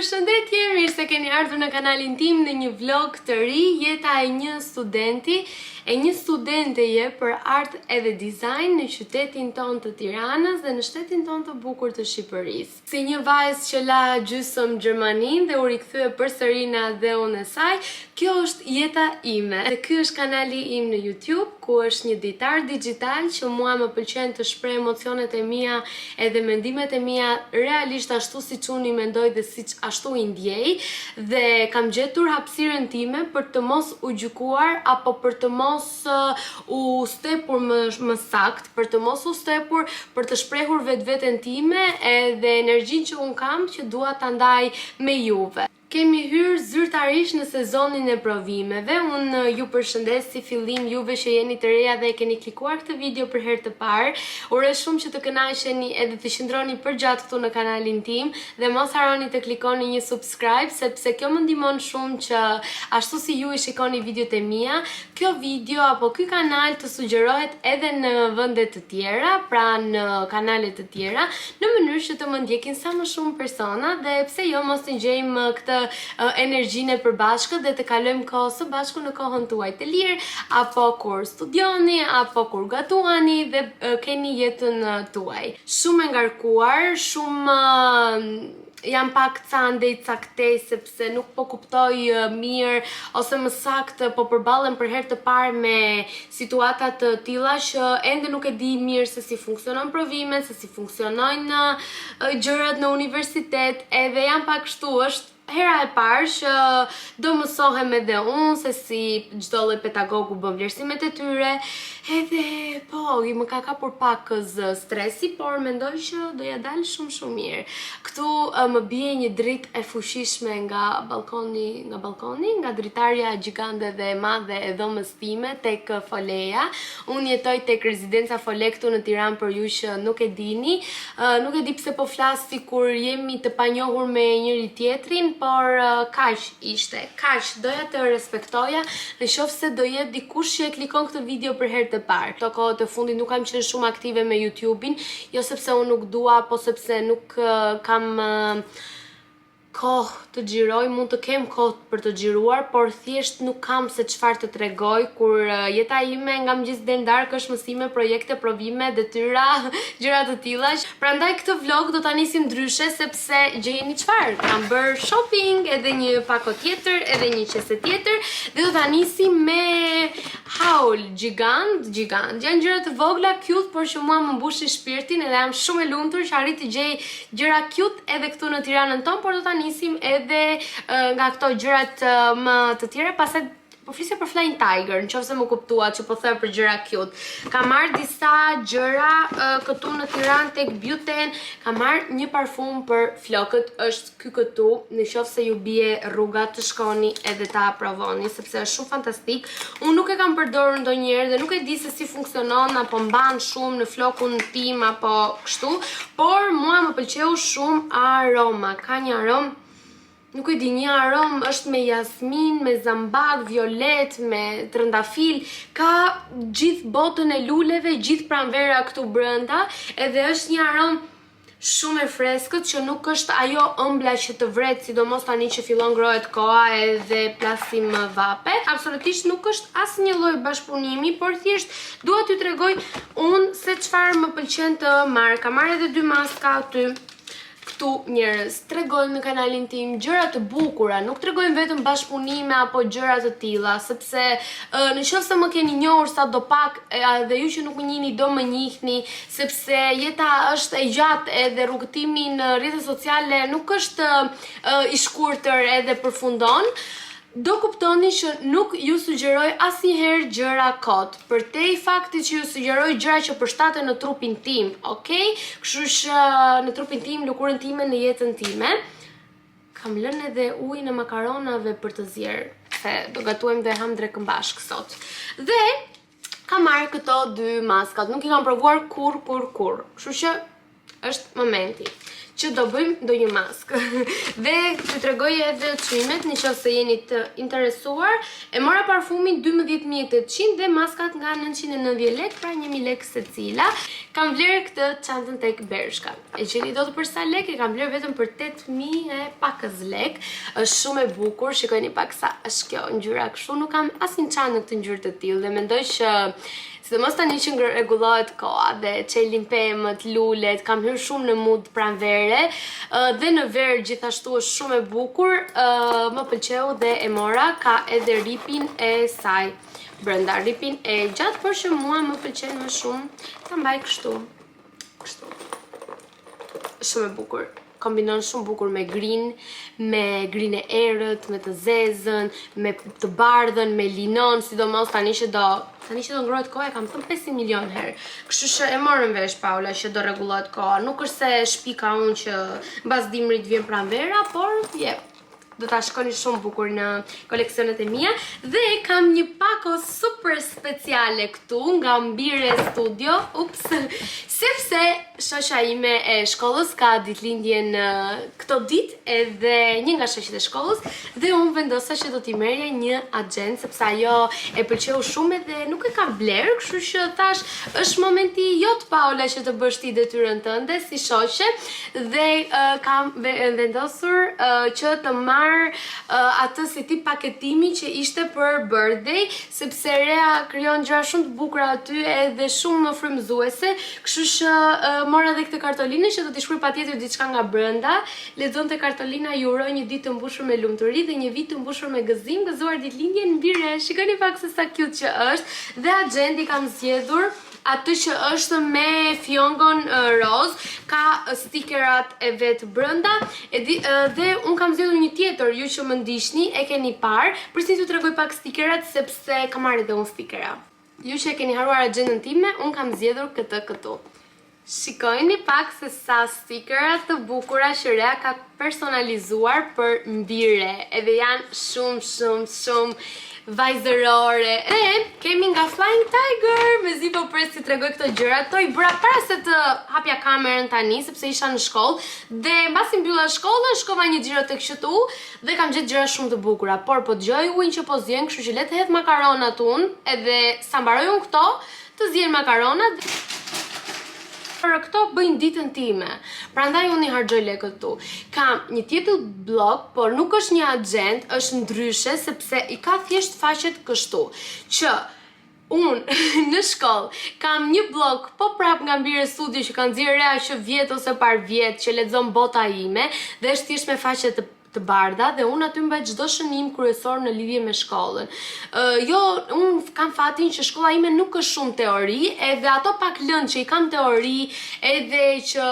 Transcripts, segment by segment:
Përshëndetje, mirë se keni ardhur në kanalin tim në një vlog të ri, jeta e një studenti, e një studenteje për art edhe design në qytetin ton të Tiranës dhe në shtetin ton të bukur të Shqipërisë. Si një vajzë që la gjysmë Gjermaninë dhe u rikthye përsëri në adheun e saj, kjo është jeta ime. Dhe ky është kanali im në YouTube, ku është një ditar digital që mua më pëlqen të shpreh emocionet e mia edhe mendimet e mia realisht ashtu siç unë i mendoj dhe siç ashtu i ndjej, dhe kam gjetur hapësirën time për të mos u gjykuar apo për të mos u stepur më sakt, për të mos u stepur, për të shprehur vetveten time edhe energjinë që un kam që dua ta ndaj me juve. Kemi hyrë zyrtarisht në sezonin e provimeve. Unë ju përshëndes si fillim juve që jeni të reja dhe e keni klikuar këtë video për herë të parë. Uroj shumë që të kënaqeni edhe të qëndroni përgjatë këtu në kanalin tim dhe mos harroni të klikoni një subscribe, sepse kjo më ndihmon shumë që ashtu si ju i shikoni videot e mia, kjo video apo ky kanal të sugjerohet edhe në vende të tjera, pra në kanale të tjera, në mënyrë që të më ndjekin sa më shumë persona dhe pse jo mos të ngjejmë këtë energjinë e përbashkët dhe të kalojmë kohë së bashku në kohën tuaj të lirë, apo kur studioni, apo kur gatuani dhe keni jetën tuaj. Shumë e ngarkuar, shumë jam pak ca ndej caktej sepse nuk po kuptoj mirë ose më saktë po përballem për herë të parë me situata të tilla që ende nuk e di mirë se si funksionon provimet, se si funksionojnë gjërat në universitet, edhe jam pak kështu, është hera e parë që do mësohem edhe unë se si çdo lloj pedagogu bën vlerësimet e tyre, edhe po, më ka kapur pak stresi, por mendoj që do ja dal shumë mirë. Këtu më bie një dritë e fuqishme nga balkoni, nga dritarja gjigande dhe e madhe e dhomës time tek Foleja. Unë jetoj tek rezidenca Fole këtu në Tiranë, për ju që nuk e dini. Nuk e di pse po flas sikur jemi të panjohur me njëri tjetrin, por kaq ishte, kaq doja të respektoja në qoftë se do jetë dikush që e klikon këtë video për herë të parë. Këto kohët e fundit nuk kam qenë shumë aktive me YouTube-in, jo sepse unë nuk dua, po sepse nuk kam kohë të xhiroj, mund të kem kohë për të xhiruar, por thjesht nuk kam se çfarë të tregoj, kur jeta ime nga mëngjes deri në darkë është mësime, projekte, provime, detyra, gjëra të tilla. Prandaj këtë vlog do ta nisim ndryshe sepse gjeni çfarë? Kam bër shopping, edhe një pako tjetër, edhe një qese tjetër, dhe do ta nisim me haul gigant. Janë gjëra të vogla, cute, por që mua më mbushin shpirtin edhe jam shumë e lumtur që arrit të gjej gjëra cute edhe këtu në Tiranën tonë, por do ta nisim edhe nga këto gjërat më të tjera. Pastaj po flisja për Flying Tiger, nëse më kuptuat që po them për gjëra cute. Kam marrë disa gjëra këtu në Tiranë tek Buten, kam marrë një parfum për flokët, është ky këtu, nëse ju bie rruga të shkoni edhe ta provoni, sepse është shumë fantastik. Unë nuk e kam përdorur ndonjëherë dhe nuk e di se si funksionon apo mban shumë në flokun tim apo kështu, por mua më pëlqeu shumë aroma. Ka një aromë, nuk e di, një aromë është me jasmin, me zambak, violet, me trëndafil, ka gjithë botën e luleve, gjithë pranvera këtu brenda, edhe është një aromë shumë e freskët që nuk është ajo ëmbla që të vret, sidomos tani që fillon ngrohet koha edhe plasim vape. Absolutisht nuk është asnjë lloj bashkëpunimi, por thjesht dua t'ju tregoj unë se çfarë më pëlqen të marr. Kam marrë edhe 2 maska aty. Këtu njerëz tregojnë në kanalin tim gjëra të bukura, nuk tregojnë vetëm bashkëpunime apo gjëra të tilla, sepse nëse më keni njohur sadopak dhe ju që nuk më njihni do më njihni, sepse jeta është e gjatë edhe rrugëtimi në rrjetet sociale nuk është i shkurtër edhe përfundon. Do kuptoni që nuk ju sugjeroj asnjëherë gjëra kot, përtej faktit që ju sugjeroj gjëra që përshtaten në trupin tim, okay? Kështu që në trupin tim, lëkurën time, në jetën time. Kam lënë edhe ujin e makaronave për të zier, se do gatujem dhe ham drekën bashkë sot. Dhe kam marrë këto 2 maskat, nuk i kam provuar kur. Kështu që është momenti që do bëjmë ndonjë maskë. Dhe t'ju tregoj edhe çmimet, nëse jeni të interesuar. E mora parfumin 12.800 dhe maskat nga 990 lekë, pra 1.000 lekë secila. Kam vlerë këtë çantën tek Bershka. E gjeni dot për sa lekë? E kam vlerë vetëm për 8.000 e pakës lekë. Është shumë e bukur, shikojeni pak sa është kjo ngjyra kështu. Nuk kam asnjë çantë në këtë ngjyrë të tillë dhe mendoj që sidomos tani që rregullohet koha dhe çelin pemët, lulet, kam hyrë shumë në mood pranvere dhe në verë gjithashtu është shumë e bukur, më pëlqeu dhe e mora, ka edhe ripin e saj brenda, ripin e gjatë, por që mua më pëlqen më shumë ta mbaj kështu. Shumë e bukur. Kombinon shumë bukur me green e errët, me të zezën, me të bardhën, me linon, sidomos tani që do ngrohet koha, kam thënë 500 milion herë. Kështu që e morën vesh Paula që do rregullohet koha. Nuk është se shpika unë që mbas dimrit vjen pranvera, por do ta shkoni shumë bukur në koleksionet e mia. Dhe kam një pako super speciale këtu nga Mbire Studio. Sepse shoqja ime e shkollës ka ditëlindjen këto ditë, edhe një nga shoqjet e shkollës, dhe unë vendosa që do t'i merrja një agent, sepse ajo e pëlqeu shumë dhe nuk e ka bler, kështu që thash, është momenti jot Paula që të bësh ti detyrën tënde si shoqe, dhe kam vendosur që të marr atë si tip paketimi që ishte për birthday, sepse Rea krijon gjëra shumë të bukura aty edhe shumë frymëzuese, kështu që mora edhe këtë kartolinë që do t'i shkruaj patjetër diçka nga brenda. Lexonte kartolina: ju uroj një ditë të mbushur me lumturi dhe një vit të mbushur me gëzim, gëzuar ditëlindjen Mbire. Shikoni pak se sa cute që është. Dhe agendi kam zgjedhur atë që është me fiongon roz, ka stikerat e vet brenda, dhe unë kam zgjedhur një tjetër, ju që më ndiqni e keni parë, përsi t'ju tregoj pak stikerat sepse kam marrë edhe unë stikera. Ju që e keni haruar agendën time, unë kam zgjedhur këtë këtu. Shikojni pak se sa stikerat të bukura që Rea ka personalizuar për Mbire, edhe janë shumë vajzërore. E kemi nga Flying Tiger, mezi po pres si tregoj këto gjëra, to i bëra para se të hapja kamerën tani, sepse isha në shkollë, dhe mbasi mbylla shkollën, shkova një xhiro tek QTU dhe kam gjetë gjëra shumë të bukura, por po dëgjoj ujin që po zjen, kështu që le të hedh makaronat unë, edhe sa mbaroj unë këto, të zjen makaronat. Për këto bëjnë ditën time, prandaj unë i harxoj lekët këtu. Kam një tjetër blog, por nuk është një agent, është ndryshe, sepse i ka thjesht faqet kështu, që unë në shkollë kam një blog po prap nga Mbire Studio që kanë nxjerrë Rea që vjet ose par vjet, që lexon bota ime, dhe është thjesht me faqe të bardha, dhe unë aty mbaj çdo shënim kryesor në lidhje me shkollën. Unë kam fatin që shkolla ime nuk është shumë teori, edhe ato pak lëndë që i kam teori, edhe që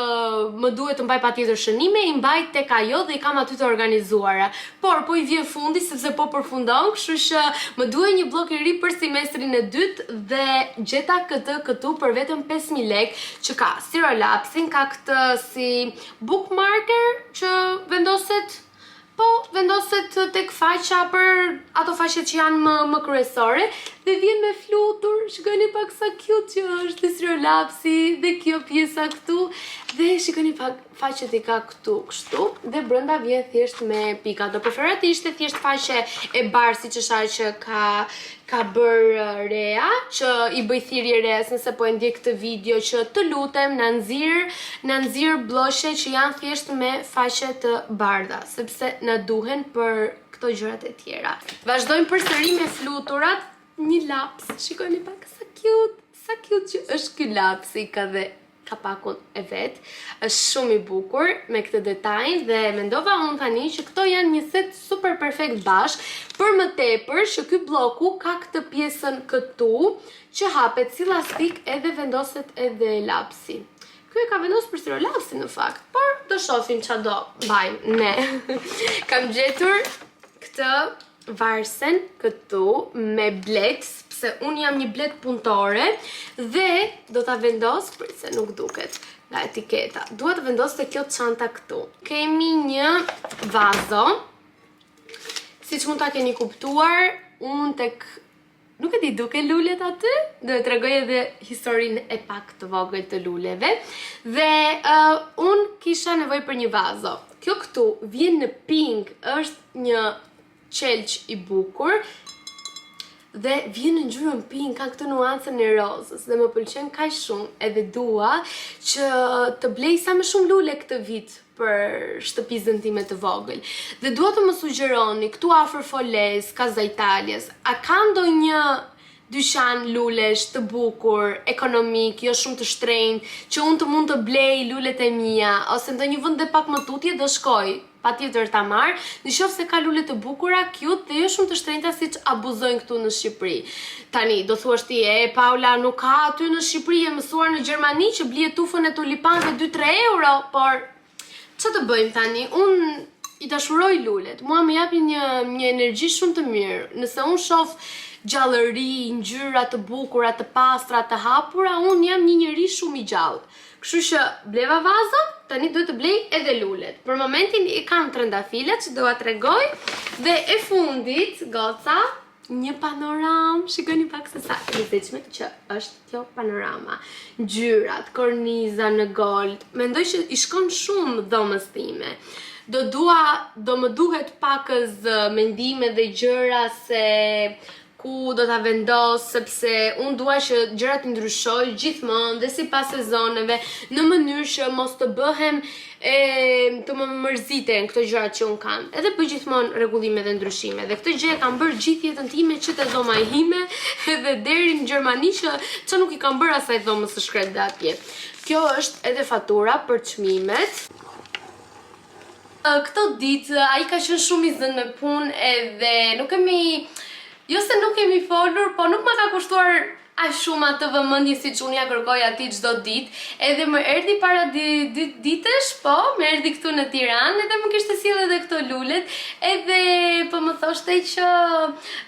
më duhet të mbaj patjetër shënime, i mbaj tek ajo dhe i kam aty të organizuara. Por po i vjen fundi sepse po përfundon, kështu që më duhet një blog i ri për semestrin e dytë, dhe gjeta këtë këtu për vetëm 5.000 lekë, që ka stirolapsin, ka këtë si bookmarker që vendoset tek faqa për ato faqe që janë më kryesore, dhe vjen me flutur. Shikoni pak sa cute që është, dhe stirolapsi, dhe kjo pjesa këtu, dhe shikoni pak faqet i ka këtu kështu, dhe brenda vjen thjesht me pika. Do preferoja të ishte thjesht faqe e bardhë, siç është ajo që ka bërë Rea, që i bëj thirrje Reas nëse po e ndjek këtë video, që të lutem na nxirr blloshe që janë thjesht me faqe të bardha, sepse na duhen për këto gjërat e tjera. Vazhdojmë përsëri me fluturat. Një laps, shikoni pak sa cute që është ky lapsi, ka dhe kapakun e vet, është shumë i bukur me këtë detaj, dhe mendova unë tani që këto janë një set super perfekt bashk, për më tepër që ky bloku ka këtë pjesën këtu që hapet si lastik edhe vendoset edhe lapsi. Ky e ka vendosur për stirolapsin në fakt, por do shohim çfarë do bajmë ne. Kam gjetur këtë varsen këtu me bleks, pse unë jam një blek punëtore, dhe do ta vendos, se nuk duket nga etiketa, dua të vendos te kjo çanta këtu. Kemi një vazo, siç mund ta keni kuptuar, unë tek Nuk e di, duke lulet aty, do e tregoj edhe historinë e pak të vogël të luleve. Dhe unë kisha nevojë për një vazo. Kjo këtu vjen në pink, është një qelç i bukur dhe vjen në ngjyrën pink, ka këtë nuancën e rozës dhe më pëlqen kaq shumë edhe dua që të blej sa më shumë lule këtë vit për shtëpizën time të vogël. Dhe dua të më sugjeroni këtu afër Foles, Casa Italias, a ka ndonjë dyqan lulesh të bukur, ekonomik, jo shumë të shtrenjtë, që unë të mund të blej lulet e mia, ose ndonjë vend dhe pak më tutje do shkoj, patjetër ta marr, në qoftë se ka lule të bukura, cute dhe jo shumë të shtrenjta siç abuzojnë këtu në Shqipëri. Tani do thuash ti, Paula, nuk ka aty në Shqipëri, e mësuar në Gjermani që blihet tufën e tulipanëve 2-3 euro, por ç'a të bëjmë tani? Unë i dashuroj lulet. Mua më japin një energji shumë të mirë. Nëse unë shoh gjallëri, ngjyra të bukura, të pastra, të hapura, unë jam një njerëz shumë i gjallë. Kështu që bleva vazo, tani duhet të blej edhe lulet. Për momentin i kam trëndafilet që dua t'tregoj dhe e fundit, goca, një panoram, shikoni pak se sa e lezetshme që është kjo panorama. Ngjyrat, korniza në gold, mendoj që i shkon shumë dhomës time. Do më duhet pakës mendime dhe gjëra se ku do ta vendos, sepse unë dua që gjërat të ndryshojnë gjithmonë dhe sipas sezoneve, në mënyrë që mos të bëhem të më mërziten këto gjërat që unë kam. Edhe bëj gjithmonë rregullime dhe ndryshime. Dhe këtë gjë e kam bërë gjithë jetën time që te dhoma ime edhe deri në Gjermani që nuk i kam bërë asaj dhomës së shkretëve atje. Kjo është edhe fatura për çmimet. Këto ditë ai ka qenë shumë i zënë me punë edhe nuk kemi jo se nuk kemi folur, po nuk ma ka kushtuar aq shumë atë vëmendje siç unë ja kërkoj atij çdo ditë. Edhe më erdhi para ditësh, po, më erdhi këtu në Tiranë edhe më kishte sjellë edhe këto lulet, edhe po më thoshte që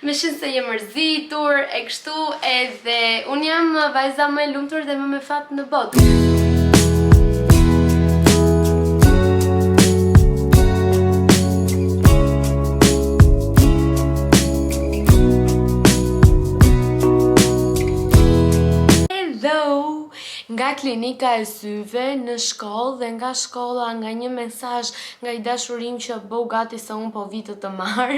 me shin se je mërzitur e kështu, edhe unë jam vajza më e lumtur dhe më me fat në botë. Nga klinika e syve në shkollë dhe nga shkolla nga një mesazh nga i dashurim që bëu gati se unë po vitë të marr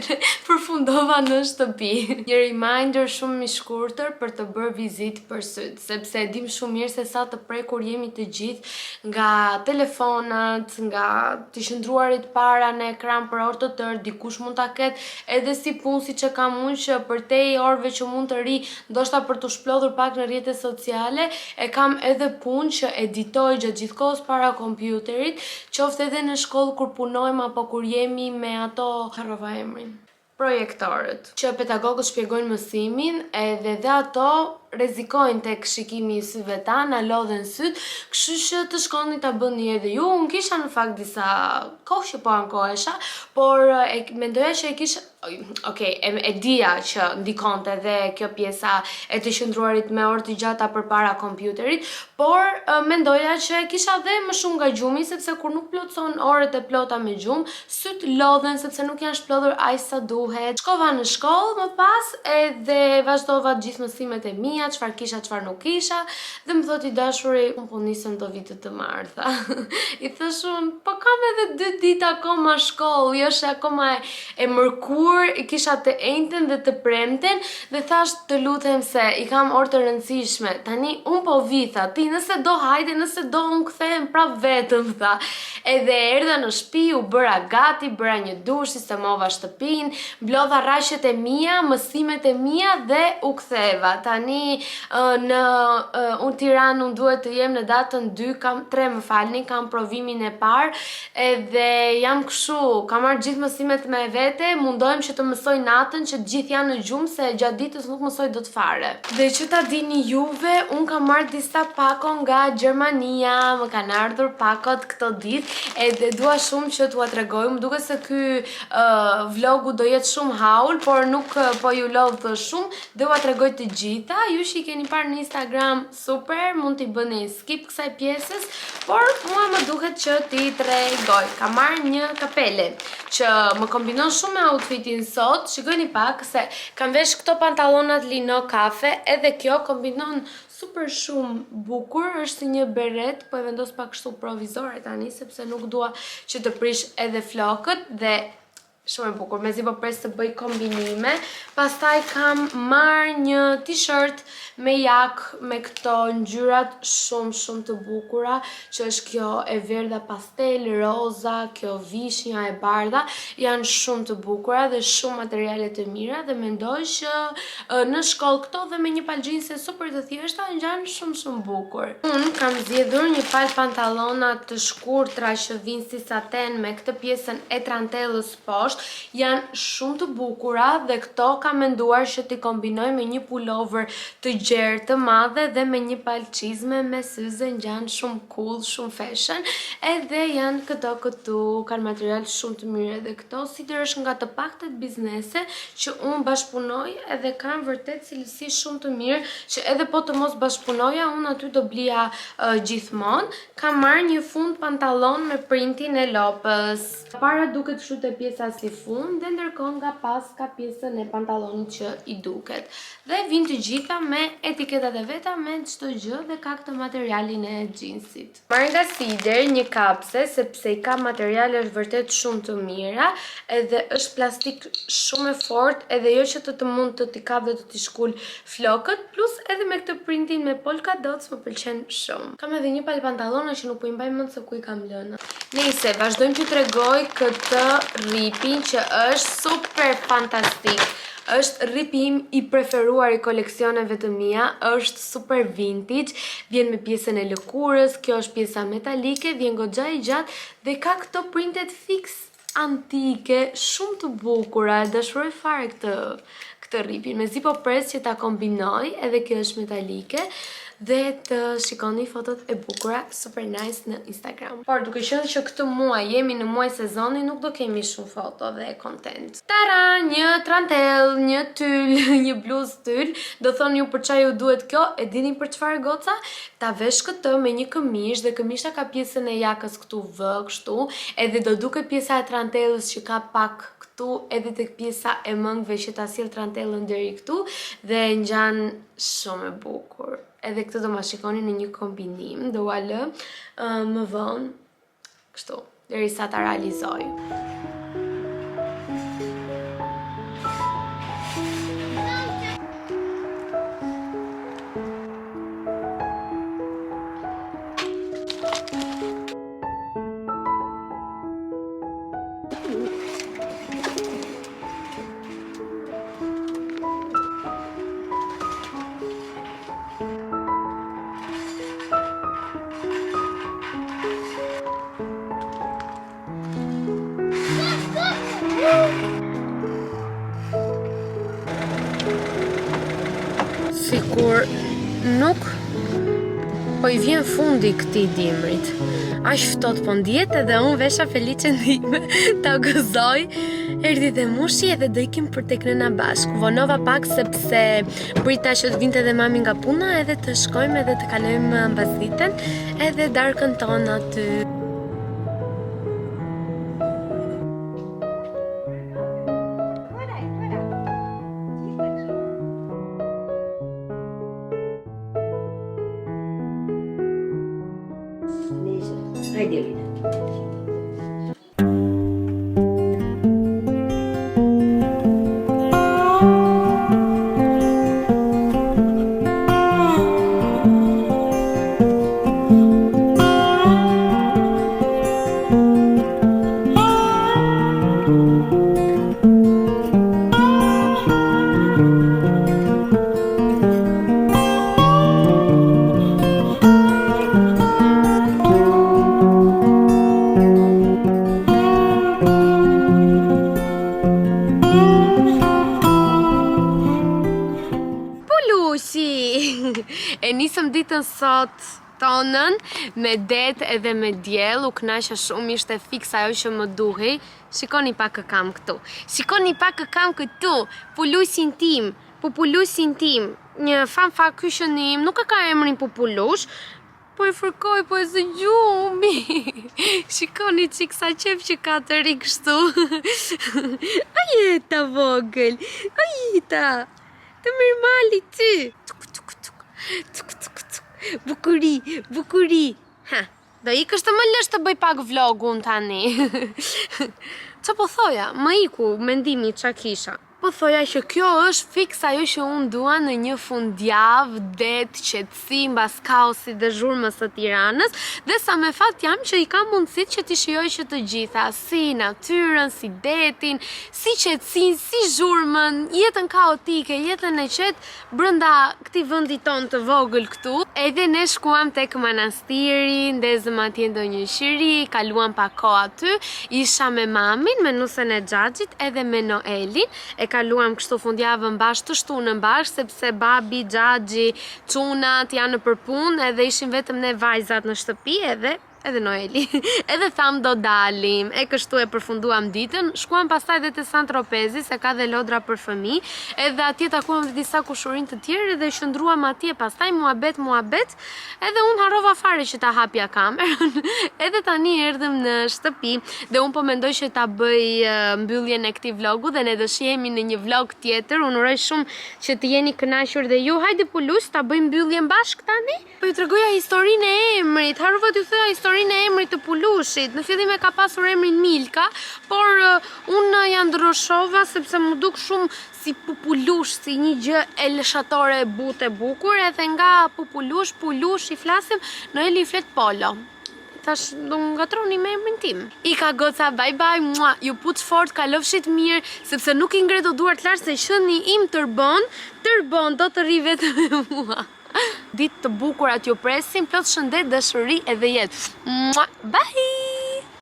dhe përfundova në shtëpi. Një reminder shumë i shkurtër për të bërë vizitë për syt, sepse e dim shumë mirë se sa të prekur jemi të gjithë nga telefonat, nga të qëndruarit para në ekran për orë të tërë, dikush mund ta ketë edhe si punë siç e kam unë që përtej orëve që mund të ri, ndoshta për të shplodhur pak në rrjetet sociale, e kam edhe punë që editoj gjatë gjithë kohës para kompjuterit, qoftë edhe në shkollë kur punojmë apo kur jemi me ato, harrova emrin, projektorët, që pedagogët shpjegojnë mësimin edhe dhe ato rrezikojnë tek shikimi i syve tan, na lodhen syt, kështu që të shkoni ta bëni edhe ju. Unë kisha në fakt disa kohë që po ankohesha, por mendoja që e kisha e dija që ndikonte edhe kjo pjesa e të qëndruarit me orë të gjata përpara kompjuterit, por mendoja që e kisha dhe më shumë nga gjumi, sepse kur nuk plotson orët e plota me gjumë, syt lodhen sepse nuk janë shplodhur aq sa duhet. Shkova në shkollë më pas edhe vazhdova gjithë mësimet e mia, çfarë kisha, çfarë nuk kisha, dhe më thot i dashuri, unë po nisem do vitet të martha. I thash unë, po kam edhe 2 ditë akoma shkollë, jo është akoma e mërkur, kisha të ejnëten dhe të premten, dhe thash të lutem se i kam orë të rëndësishme. Tani unë po vitha, ti nëse do hajde, nëse do unë kthehem prap vetëm, tha. Edhe erdha në shtëpi, u bëra gati, bëra një dush, sistemova shtëpinë, mblodha rraqet e mia, mësimet e mia dhe u ktheva. Tani në unë Tiranë unë duhet të jem në datën 2, kam 3 më falni, kam provimin e parë, edhe jam kështu, kam marrë gjithë mësimet me vete, mundohem që të mësoj natën që gjithë janë në gjumë se gjatë ditës nuk mësoj do të fare. Dhe që ta dini juve, unë kam marrë disa pako nga Gjermania, më kanë ardhur pakot këto ditë edhe dua shumë që t'ua tregoj. Më duket se ky vlogu do jetë shumë haul, por nuk po ju lodh shumë, dhe ua tregoj të gjitha. Ju ju që i keni parë në Instagram, super, mund t'i bëni skip kësaj pjesës, por mua më duket që t'i tregoj. Ka marrë një kapele që më kombinon shumë me outfitin sot. Shikojni pak se kam vesh këto pantallonat lino kafe, edhe kjo kombinon super shumë bukur, është si një beret, po e vendos pak kështu provizore tani, sepse nuk dua që të prish edhe flokët dhe shumë e bukur, mezi po pres të bëj kombinime. Pastaj kam marrë një t-shirt me jak me këto ngjyrat shumë të bukura, që është kjo e verdha pastel, roza, kjo vishnja e bardha, janë shumë të bukura dhe shumë materiale të mira dhe mendoj që në shkollë këto dhe me një palë gjinse super të thjeshta ngjan shumë bukur. Unë kam zgjedhur një palë pantallona të shkurtra që vinë si saten me këtë pjesën e trantellës poshtë. Janë shumë të bukura dhe këto kam menduar që t'i kombinoj me një pullover të gjerë të madhe dhe me një palë çizme me syze, ngjan shumë cool, shumë fashion. Edhe janë këtu, kanë material shumë të mirë edhe këto, sider është nga të paktet biznese që unë bashkëpunoj edhe kanë vërtet cilësi shumë të mirë që edhe po të mos bashkëpunoja, unë aty do blija gjithmonë. Kam marrë një fund pantallon me printin e lopës. Para duket kështu te pjesa si fund dhe ndërkohë nga pas ka pjesën e pantallonit që i duket. Dhe vijnë të gjitha me etiketat e veta me çdo gjë dhe ka këtë materialin e jeansit. Marr nga Sider një kapse sepse i ka materiale është vërtet shumë të mira, edhe është plastik shumë e fortë, edhe jo që të mund të t'i kap dhe të t'i shkul flokët, plus edhe me këtë printin me polka dots më pëlqen shumë. Kam edhe një palë pantallona që nuk po i mbaj mend se ku i kam lënë. Nëse vazhdojmë t'ju tregoj këtë ripin që është super fantastik. Është ripi im i preferuar i koleksioneve të mia, është super vintage, vjen me pjesën e lëkurës, kjo është pjesa metalike, vjen goxha i gjatë dhe ka këto printet fix antike, shumë të bukura, dashuroj fare këtë ripin. Mezi po pres që ta kombinoj, edhe kjo është metalike, dhe të shikoni fotot e bukura super nice në Instagram. Por duke qenë që këtë muaj jemi në muaj sezoni, nuk do kemi shumë foto dhe content. Tara, një trantell, një tyll, një bluzë tyll. Do thonë ju për çfarë ju duhet kjo? E dini për çfarë goca? Ta vesh këtë me një këmish dhe këmisha ka pjesën e jakës këtu vë kështu, edhe do duket pjesa e trantellës që ka pak këtu, edhe tek pjesa e mëngve që ta sjell trantellën deri këtu dhe ngjan shumë e bukur. Edhe këtë do ma shikoni në një kombinim, do ua lë më vonë, kështu, derisa ta realizoj. Sikur nuk po i vjen fundi këtij dimrit. Aq ftohtë po ndihet edhe unë vesha Feliçen time ta gëzoj. Erdhi dhe mushi edhe do ikim për tek nëna bashk. Vonova pak sepse prita që të vinte dhe mami nga puna edhe të shkojmë edhe të kalojmë mbasditën edhe darkën tonë aty. Hajde Lina. E nisëm ditën sot tonën me det edhe me diell, u kënaqja shumë, ishte fiks ajo që më duhej. Shikoni pak kë kam këtu. Shikoni pak kë kam këtu. Pulusin tim, pupulusin tim. një fanfakyshënim, nuk e ka emrin Pupulush, po e fërkoj, po e zë gjumi. Shikoni qik sa qef që ka të ri kështu. Ajeta vogël, ajeta, të mirë mali ty. Bukuri, bukuri. Ha, do ikësh të më lësh të bëj pak vlogun tani. Që po thoja, më iku mendimi qa kisha. Po thoja që kjo është fiks ajo që unë dua në një fundjavë, det, qetësi, mbas kaosit dhe zhurmës së Tiranës, dhe sa me fat jam që i kam mundësit që t'i shijoj që të gjitha, si natyrën, si detin, si qetësin, si zhurmën, jetën kaotike, jetën e qetë brenda këtij vendi ton të vogël këtu. Edhe ne shkuam tek manastiri, ndezëm atje ndonjë qiri, kaluam pak kohë aty, isha me mamin, me nusën e Xhaxhit edhe me Noelin. E kaluam kështu fundjavën bashkë të shtunën bashkë, sepse babi, Xhaxhi, çunat janë në përpunë edhe ishin vetëm ne vajzat në shtëpi edhe Noeli. Edhe tham do dalim, e kështu e përfunduam ditën, shkuam pastaj dhe te Saint-Tropezi, se ka dhe lodra për fëmijë, edhe atje takuam dhe disa kushurin të tjerë dhe shndruam atje, pastaj muhabet, edhe unë harrova fare që ta hapja kamerën. Edhe tani erdhëm në shtëpi dhe unë po mendoj që ta bëj mbylljen e këtij vlogu dhe ne do shihemi në një vlog tjetër. Unë uroj shumë që të jeni kënaqur dhe ju. Hajde Pulush, ta bëjmë mbylljen bashkë tani. Po ju tregoja historinë e emrit. Harrova t'ju thoja historinë e emrit të Pulushit. Në fillim e ka pasur emrin Milka, por unë ja ndryshova sepse më duk shumë si Pupulush, si një gjë e lëshatore e butë e bukur, edhe nga Pupulush, Pulush i flasim, Noeli i flet Polo. Tash do ngatroni me emrin tim. Ika goca, bye bye, mua. Ju put fort, kalofshit mirë, sepse nuk i ngredo duart lart se qëni im tërbon do të rri vetëm me mua. Ditë të bukurat ju presim, plot shëndet, dashuri edhe jetë. Mua, bye!